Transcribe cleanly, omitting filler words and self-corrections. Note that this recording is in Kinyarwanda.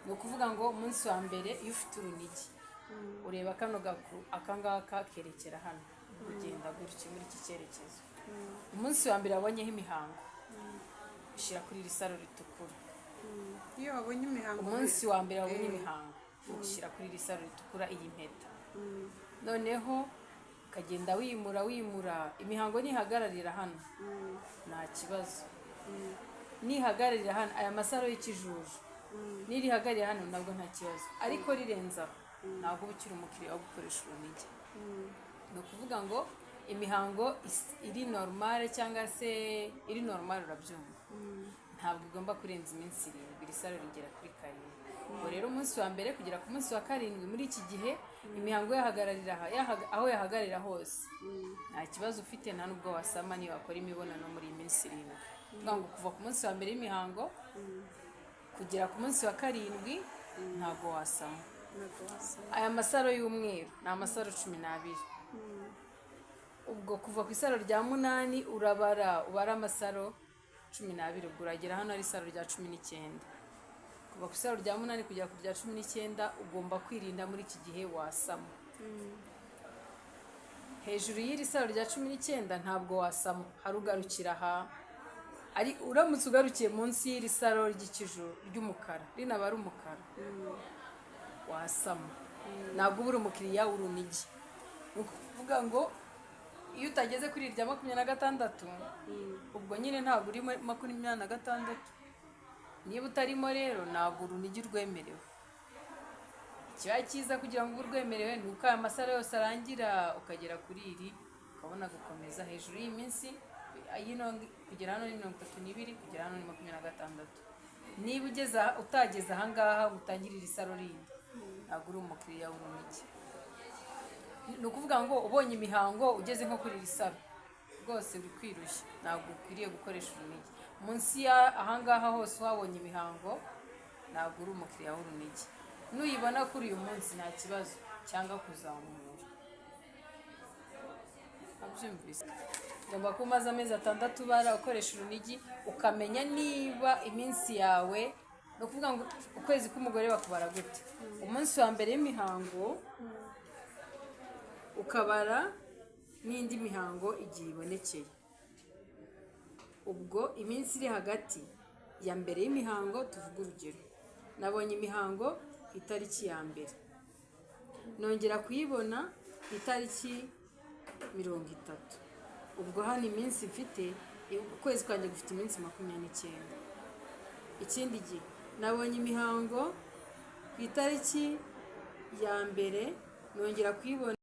ni ukuvuga ngo umunsi wa mbere iyo ufite urunigi ureba kano gaku akangaka kerekera hano ugenda gutya muri iki cyerekezo. Umunsi wa mbere wabonyeho imihango ushyira kuri iri saro ritukura. Iyo wabonye imihango, umunsi wa mbere wabonye imihango ushyira kuri iri saro ritukura iyi mpeta. Noneho ukagenda wimura imihango nihagararira hano nta kibazo, nihagararira hano aya masaro y'ikijuju nirihagararira hano nabwo nta kibazo, ariko rirenza ntabwo uba ukiri umukiriya wo gukoresha urunigi. ni ukuvuga ngo imihango iri normale cyangwa se iri normale urabyumva, ntabwo igomba kurenza iminsi 7, iri saro rigera kuri 7. Ubwo rero umunsi wa mbere kugera ku munsi wa 7 muri iki gihe imihango yahagararira aho yahagararira hose nta kibazo ufite, nta nubwo wasama niyo wakora imibonano muri iyi minsi 7. Kuvuga ngo kuva ku munsi wa mbere y'imihango kugera ku munsi wa 7 ntabwo wasama. Aya masaro y'umweru ni amasaro 12. Ubwo kuva ku isaro rya 8 ubara amasaro 12, ubwo uragera hano ari isaro rya 19. Kuva ku isaro rya 8 kugera ku rya 19 ugomba kwirinda muri iki gihe wasama. Hejuru y'iri saro rya 19 ntabwo wasama, harugarukira aha. Ari uramutse ugarukiye munsi y'iri saro ry'ikijuru ry'umukara rinaba ari umukara wasama, ntabwo ubura umukiriya w'urunigi. Ni ukuvuga ngo iyo utageze kuri irya 26 ubwo nyine ntabwo uri 26. Niba utarimo rero ntabwo urunigi rwemerewe. Ikiba cyiza kugira ngo urwemerewe ni uko aya masaro yose arangira ukagera kuri iri ukabona gukomeza hejuru y'iminsi kugera hano ni 32, kugera hano ni 26. Niba utageze ahangaha utangirira isaro rindi ntabwo uri umukiriya w'urunigi. Ni ukuvuga ngo ubonye imihango ugeze nko kuri iri saro rwose uri kwirushya, ntabwo ukwiriye gukoresha urunigi. Munsi ahangaha hose wabonye imihango ntabwo uri umukiriya w'urunigi. Nuyibona kuri uyu munsi nta kibazo cyangwa kuzamura. Abyumvise ugomba kuba umaze amezi 6 bara ukoresha urunigi, ukamenya niba iminsi yawe, ni ukuvuga ngo ukwezi k'umugore bakubara gute. Umunsi wa mbere y'imihango ukabara n'indi mihango igihe ibonekeye. Ubwo iminsi iri hagati ya mbere y'imihango, tuvuga urugero nabonye imihango ku itariki ya mbere, nongera kuyibona ku itariki 30. Ubwo hano iminsi mfite, ukwezi kwanjye gufite iminsi 29. Ikindi gihe nabonye imihango ku itariki ya mbere nongera kuyibona